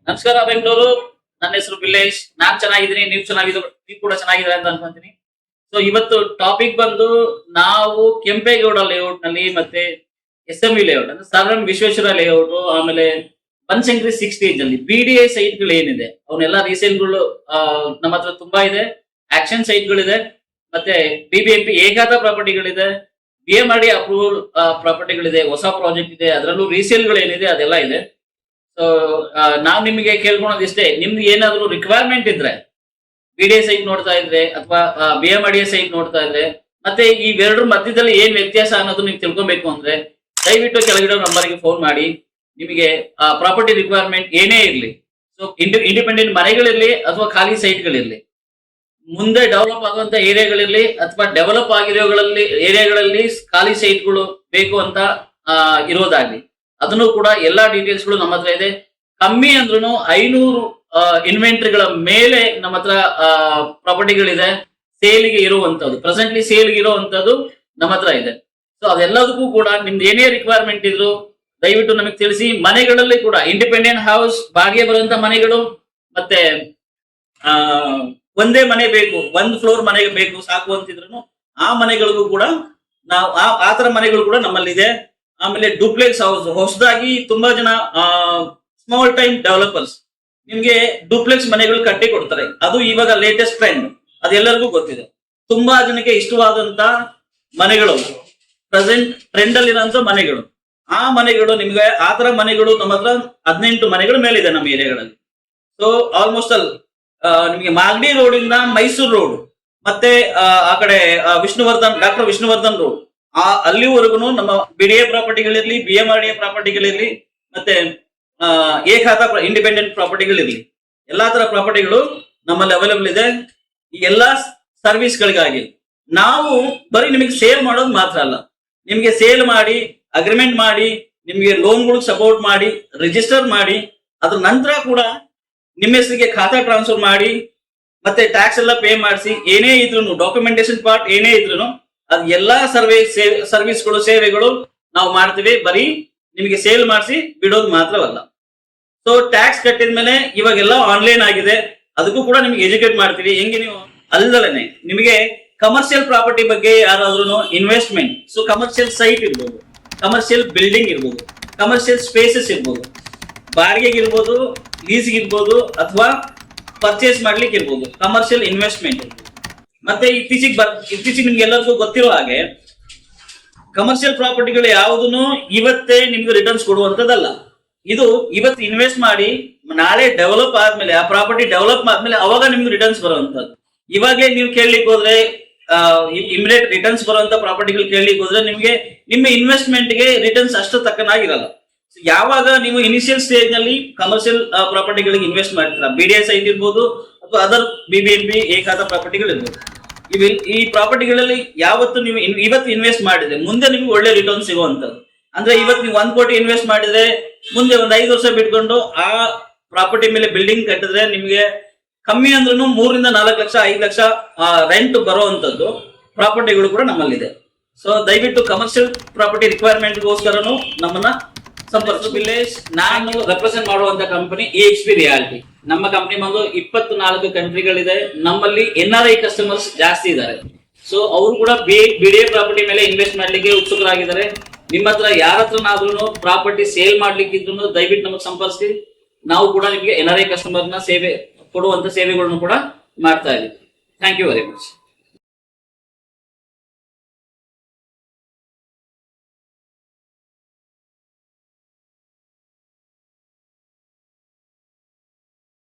ನಮಸ್ಕಾರ ಬೆಂಗಳೂರು. ನನ್ನ ಹೆಸರು ಬಿಲ್ಲೇಶ್. ನಾನ್ ಚೆನ್ನಾಗಿದ್ದೀನಿ, ನೀವು ಕೂಡ ಚೆನ್ನಾಗಿದ್ದೀರಾ ಅಂತ ಅನ್ಕೊಂತೀನಿ. ಸೊ ಇವತ್ತು ಟಾಪಿಕ್ ಬಂದು ನಾವು ಕೆಂಪೇಗೌಡ ಲೇಔಟ್ ನಲ್ಲಿ ಮತ್ತೆ SMV ಲೇಔಟ್ ಅಂದ್ರೆ ಸರ್ ವಿಶ್ವೇಶ್ವರ ಲೇಔಟ್, ಆಮೇಲೆ ಬನಶಂಕರಿ 60 ಅಲ್ಲಿ BDA ಸೈಟ್ ಗಳು ಏನಿದೆ ಅವನ್ನೆಲ್ಲ ರೀಸೇಲ್ಗಳು ನಮ್ಮ ಹತ್ರ ತುಂಬಾ ಇದೆ. ಆಕ್ಷನ್ ಸೈಟ್ ಗಳಿದೆ, ಮತ್ತೆ BBMP ಏಕಾತ ಪ್ರಾಪರ್ಟಿಗಳಿದೆ, BMRD ಅಪ್ರೂವಲ್ ಪ್ರಾಪರ್ಟಿಗಳಿದೆ, ಹೊಸ ಪ್ರಾಜೆಕ್ಟ್ ಇದೆ, ಅದರಲ್ಲೂ ರೀಸೇಲ್ ಗಳು ಏನಿದೆ ಅದೆಲ್ಲ ಇದೆ. ಸೊ ನಾವ್ ನಿಮಗೆ ಕೇಳ್ಕೊಳೋದಿಷ್ಟೇ, ನಿಮ್ಗೆ ಏನಾದ್ರು ರಿಕ್ವೈರ್ಮೆಂಟ್ ಇದ್ರೆ BDA ಸೈಟ್ ನೋಡ್ತಾ ಇದ್ರೆ ಅಥವಾ BMRD ಸೈಟ್ ನೋಡ್ತಾ ಇದ್ರೆ ಮತ್ತೆ ಇವೆರಡರ ಮಧ್ಯದಲ್ಲಿ ಏನ್ ವ್ಯತ್ಯಾಸ ಅನ್ನೋದು ನೀವು ತಿಳ್ಕೊಬೇಕು ಅಂದ್ರೆ ದಯವಿಟ್ಟು ಕೆಳಗಿರೋ ನಂಬರ್ಗೆ ಫೋನ್ ಮಾಡಿ. ನಿಮಗೆ ಪ್ರಾಪರ್ಟಿ ರಿಕ್ವೈರ್ಮೆಂಟ್ ಏನೇ ಇರಲಿ, ಸೊ ಇಂಡಿಪೆಂಡೆಂಟ್ ಮನೆಗಳಿರ್ಲಿ ಅಥವಾ ಖಾಲಿ ಸೈಟ್ಗಳಿರ್ಲಿ, ಮುಂದೆ ಡೆವಲಪ್ ಆಗುವಂತ ಏರಿಯಾಗಳಿರ್ಲಿ ಅಥವಾ ಡೆವಲಪ್ ಆಗಿರೋಗಳಲ್ಲಿ ಏರಿಯಾಗಳಲ್ಲಿ ಖಾಲಿ ಸೈಟ್ಗಳು ಬೇಕು ಅಂತ ಇರೋದಾಗ್ಲಿ, ಅದನ್ನು ಕೂಡ ಎಲ್ಲಾ ಡೀಟೇಲ್ಸ್ ಗಳು ನಮ್ಮ ಹತ್ರ ಇದೆ. ಕಮ್ಮಿ ಅಂದ್ರೂ 500 ಇನ್ವೆಂಟ್ರಿಗಳ ಮೇಲೆ ನಮ್ಮ ಹತ್ರ ಪ್ರಾಪರ್ಟಿಗಳಿದೆ ಸೇಲ್ಗೆ ಇರುವಂತದ್ದು, ಪ್ರೆಸೆಂಟ್ಲಿ ಸೇಲ್ಗೆ ಇರುವಂತದ್ದು ನಮ್ಮ ಹತ್ರ ಇದೆ. ಸೊ ಅದೆಲ್ಲದಕ್ಕೂ ಕೂಡ ನಿಮ್ದು ಏನೇ ರಿಕ್ವೈರ್ಮೆಂಟ್ ಇದ್ರು ದಯವಿಟ್ಟು ನಮಗೆ ತಿಳಿಸಿ. ಮನೆಗಳಲ್ಲಿ ಕೂಡ ಇಂಡಿಪೆಂಡೆಂಟ್ ಹೌಸ್, ಬಾಡಿಗೆ ಬರುವಂತ ಮನೆಗಳು, ಮತ್ತೆ ಒಂದೇ ಮನೆ ಬೇಕು, 1 ಫ್ಲೋರ್ ಮನೆಗೆ ಬೇಕು ಸಾಕು ಅಂತಿದ್ರು ಆ ಮನೆಗಳಿಗೂ ಕೂಡ ನಾವು ಆ ತರ ಮನೆಗಳು ಕೂಡ ನಮ್ಮಲ್ಲಿದೆ. ಆಮೇಲೆ ಡೂಪ್ಲೆಕ್ಸ್ ಹೌಸ್, ಹೊಸದಾಗಿ ತುಂಬಾ ಜನ ಸ್ಮಾಲ್ ಟೈಮ್ ಡೆವಲಪರ್ಸ್ ನಿಮ್ಗೆ ಡೂಪ್ಲೆಕ್ಸ್ ಮನೆಗಳು ಕಟ್ಟಿ ಕೊಡ್ತಾರೆ. ಅದು ಇವಾಗ ಲೇಟೆಸ್ಟ್ ಟ್ರೆಂಡ್, ಅದೆಲ್ಲರಿಗೂ ಗೊತ್ತಿದೆ. ತುಂಬಾ ಜನಕ್ಕೆ ಇಷ್ಟವಾದಂತ ಮನೆಗಳು, ಪ್ರೆಸೆಂಟ್ ಟ್ರೆಂಡ್ ಅಲ್ಲಿರೋಂಥ ಮನೆಗಳು, ಆ ಮನೆಗಳು ನಿಮ್ಗೆ ಆ ತರ ಮನೆಗಳು ನಮ್ಮ ಹತ್ರ 18 ಮನೆಗಳ ಮೇಲಿದೆ ನಮ್ಮ ಏರಿಯಾಗಳಲ್ಲಿ. ಸೊ ಆಲ್ಮೋಸ್ಟ್ ನಿಮ್ಗೆ ಮಾಗಡಿ ರೋಡ್ ಇಂದ ಮೈಸೂರು ರೋಡ್ ಮತ್ತೆ ಆ ಕಡೆ ಡಾಕ್ಟರ್ ವಿಷ್ಣುವರ್ಧನ್ ರೋಡ್ ಅಲ್ಲಿವರೆಗೂ ನಮ್ಮ BDA ಪ್ರಾಪರ್ಟಿಗಳಿರ್ಲಿ, BMRD ಪ್ರಾಪರ್ಟಿಗಳಿರ್ಲಿ, ಮತ್ತೆ ಏಕಾತ ಇಂಡಿಪೆಂಡೆಂಟ್ ಪ್ರಾಪರ್ಟಿಗಳಿರ್ಲಿ, ಎಲ್ಲಾ ತರ ಪ್ರಾಪರ್ಟಿಗಳು ನಮ್ಮಲ್ಲಿ ಅವೈಲೇಬಲ್ ಇದೆ. ಈ ಎಲ್ಲಾ ಸರ್ವಿಸ್ ಗಳಿಗಾಗಿ ನಾವು ಬರೀ ನಿಮಗೆ ಸೇಲ್ ಮಾಡೋದು ಮಾತ್ರ ಅಲ್ಲ, ನಿಮ್ಗೆ ಸೇಲ್ ಮಾಡಿ ಅಗ್ರಿಮೆಂಟ್ ಮಾಡಿ ನಿಮ್ಗೆ ಲೋನ್ಗಳು ಸಪೋರ್ಟ್ ಮಾಡಿ ರಿಜಿಸ್ಟರ್ ಮಾಡಿ ಅದ್ರ ನಂತರ ಕೂಡ ನಿಮ್ಮ ಹೆಸರಿಗೆ ಖಾತಾ ಟ್ರಾನ್ಸ್ಫರ್ ಮಾಡಿ ಮತ್ತೆ ಟ್ಯಾಕ್ಸ್ ಎಲ್ಲ ಪೇ ಮಾಡಿಸಿ ಏನೇ ಇದ್ರು ಡಾಕ್ಯುಮೆಂಟೇಶನ್ ಪಾರ್ಟ್ ಏನೇ ಇದ್ರು ಅದ್ ಎಲ್ಲಾ ಸರ್ವಿಸ್ಗಳು ಸೇವೆಗಳು ನಾವು ಮಾಡ್ತೀವಿ. ಬರೀ ನಿಮಗೆ ಸೇಲ್ ಮಾಡಿಸಿ ಬಿಡೋದು ಮಾತ್ರವಲ್ಲ. ಸೊ ಟ್ಯಾಕ್ಸ್ ಕಟ್ಟಿದ್ಮೇಲೆ ಇವಾಗೆಲ್ಲ ಆನ್ಲೈನ್ ಆಗಿದೆ, ಅದಕ್ಕೂ ಕೂಡ ನಿಮ್ಗೆ ಎಜುಕೇಟ್ ಮಾಡ್ತೀವಿ. ಹೆಂಗೆ ನೀವು ಅಲ್ಲದಲೇನೆ ನಿಮಗೆ ಕಮರ್ಷಿಯಲ್ ಪ್ರಾಪರ್ಟಿ ಬಗ್ಗೆ ಯಾರಾದ್ರೂ ಇನ್ವೆಸ್ಟ್ಮೆಂಟ್, ಸೊ ಕಮರ್ಷಿಯಲ್ ಸೈಟ್ ಇರ್ಬೋದು, ಕಮರ್ಷಿಯಲ್ ಬಿಲ್ಡಿಂಗ್ ಇರ್ಬೋದು, ಕಮರ್ಷಿಯಲ್ ಸ್ಪೇಸಸ್ ಇರ್ಬೋದು, ಬಾಡಿಗೆಗೆ ಇರ್ಬೋದು, ಲೀಸ್ಗೆ ಇರ್ಬೋದು, ಅಥವಾ ಪರ್ಚೇಸ್ ಮಾಡ್ಲಿಕ್ಕೆ ಇರ್ಬೋದು, ಕಮರ್ಷಿಯಲ್ ಇನ್ವೆಸ್ಟ್ಮೆಂಟ್ ಇರ್ಬೋದು. ಮತ್ತೆ ಇತ್ತೀಚೆಗೆ ನಿಮ್ಗೆ ಎಲ್ಲರಿಗೂ ಗೊತ್ತಿರೋ ಹಾಗೆ ಕಮರ್ಷಿಯಲ್ ಪ್ರಾಪರ್ಟಿಗಳು ಯಾವುದನ್ನು ಇವತ್ತೇ ನಿಮ್ಗೆ ರಿಟರ್ನ್ಸ್ ಕೊಡುವಂತದ್ದಲ್ಲ. ಇದು ಇವತ್ತು ಇನ್ವೆಸ್ಟ್ ಮಾಡಿ ನಾಳೆ ಡೆವಲಪ್ ಆದ್ಮೇಲೆ, ಆ ಪ್ರಾಪರ್ಟಿ ಡೆವಲಪ್ ಆದ್ಮೇಲೆ ಅವಾಗ ನಿಮ್ಗೆ ರಿಟರ್ನ್ಸ್ ಬರುವಂತದ್ದು. ಇವಾಗೇ ನೀವು ಕೇಳಲಿಕ್ಕೆ ಹೋದ್ರೆ ಇಮಿಡಿಯೇಟ್ ರಿಟರ್ನ್ಸ್ ಬರುವಂತ ಪ್ರಾಪರ್ಟಿಗಳು ಕೇಳಲಿಕ್ಕೆ ಹೋದ್ರೆ ನಿಮ್ಗೆ ನಿಮ್ಮ ಇನ್ವೆಸ್ಟ್ಮೆಂಟ್ ಗೆ ರಿಟರ್ನ್ಸ್ ಅಷ್ಟು ತಕ್ಕನಾಗಿರಲ್ಲ. ಯಾವಾಗ ನೀವು ಇನಿಷಿಯಲ್ ಸ್ಟೇಜ್ ನಲ್ಲಿ ಕಮರ್ಷಿಯಲ್ ಪ್ರಾಪರ್ಟಿಗಳಿಗೆ ಇನ್ವೆಸ್ಟ್ ಮಾಡ್ತೀರಾ, BDA ಸೈಟ್ ಇರ್ಬೋದು ಅಥವಾ ಅದರ್ BBMP ಏಕಾತ ಪ್ರಾಪರ್ಟಿಗಳು ಇರ್ಬೋದು, ಈ ಪ್ರಾಪರ್ಟಿಗಳಲ್ಲಿ ಯಾವತ್ತು ನೀವು ಇವತ್ತು ಇನ್ವೆಸ್ಟ್ ಮಾಡಿದ್ರೆ ಮುಂದೆ ನಿಮ್ಗೆ ಒಳ್ಳೆ ರಿಟರ್ನ್ ಸಿಗುವಂತದ್ದು. ಅಂದ್ರೆ ಇವತ್ತು ನೀವು 1 ಕೋಟಿ ಇನ್ವೆಸ್ಟ್ ಮಾಡಿದ್ರೆ ಮುಂದೆ ಒಂದು 5 ವರ್ಷ ಬಿಟ್ಕೊಂಡು ಆ ಪ್ರಾಪರ್ಟಿ ಮೇಲೆ ಬಿಲ್ಡಿಂಗ್ ಕಟ್ಟಿದ್ರೆ ನಿಮ್ಗೆ ಕಮ್ಮಿ ಅಂದ್ರೂ 3 ರಿಂದ 4 ಲಕ್ಷ 5 ಲಕ್ಷ ರೆಂಟ್ ಬರುವಂತದ್ದು ಪ್ರಾಪರ್ಟಿಗಳು ಕೂಡ ನಮ್ಮಲ್ಲಿದೆ. ಸೊ ದಯವಿಟ್ಟು ಕಮರ್ಷಿಯಲ್ ಪ್ರಾಪರ್ಟಿ ರಿಕ್ವೈರ್ಮೆಂಟ್ಗೋಸ್ಕರನು ನಮ್ಮನ್ನ ಸಂಪರ್ಕ. ವಿಲೇಜ್ ನಾನು ರೆಪ್ರೆಸೆಂಟ್ ಮಾಡುವಂತ ಕಂಪನಿ EXP ರಿಯಾಲಿಟಿ. ನಮ್ಮ ಕಂಪನಿ ಬಂದು 24 ಕಂಟ್ರಿಗಳಿದೆ. ನಮ್ಮಲ್ಲಿ NRI ಕಸ್ಟಮರ್ಸ್ ಜಾಸ್ತಿ ಇದ್ದಾರೆ. ಸೊ ಅವರು ಕೂಡ BDA ಪ್ರಾಪರ್ಟಿ ಮೇಲೆ ಇನ್ವೆಸ್ಟ್ ಮಾಡ್ಲಿಕ್ಕೆ ಉತ್ಸುಕರಾಗಿದ್ದಾರೆ. ನಿಮ್ಮ ಹತ್ರ ಯಾರ ಹತ್ರನಾದ್ರೂ ಪ್ರಾಪರ್ಟಿ ಸೇಲ್ ಮಾಡ್ಲಿಕ್ಕೆ ಇದ್ರು ದಯವಿಟ್ಟು ನಮಗೆ ಸಂಪರ್ಕಿಸಿ. ನಾವು ಕೂಡ ನಿಮಗೆ NRI ಕಸ್ಟಮರ್ನ ಸೇವೆ ಕೊಡುವಂತ ಸೇವೆಗಳನ್ನು ಕೂಡ ಮಾಡ್ತಾ ಇದ್ದೀವಿ. Thank you very much.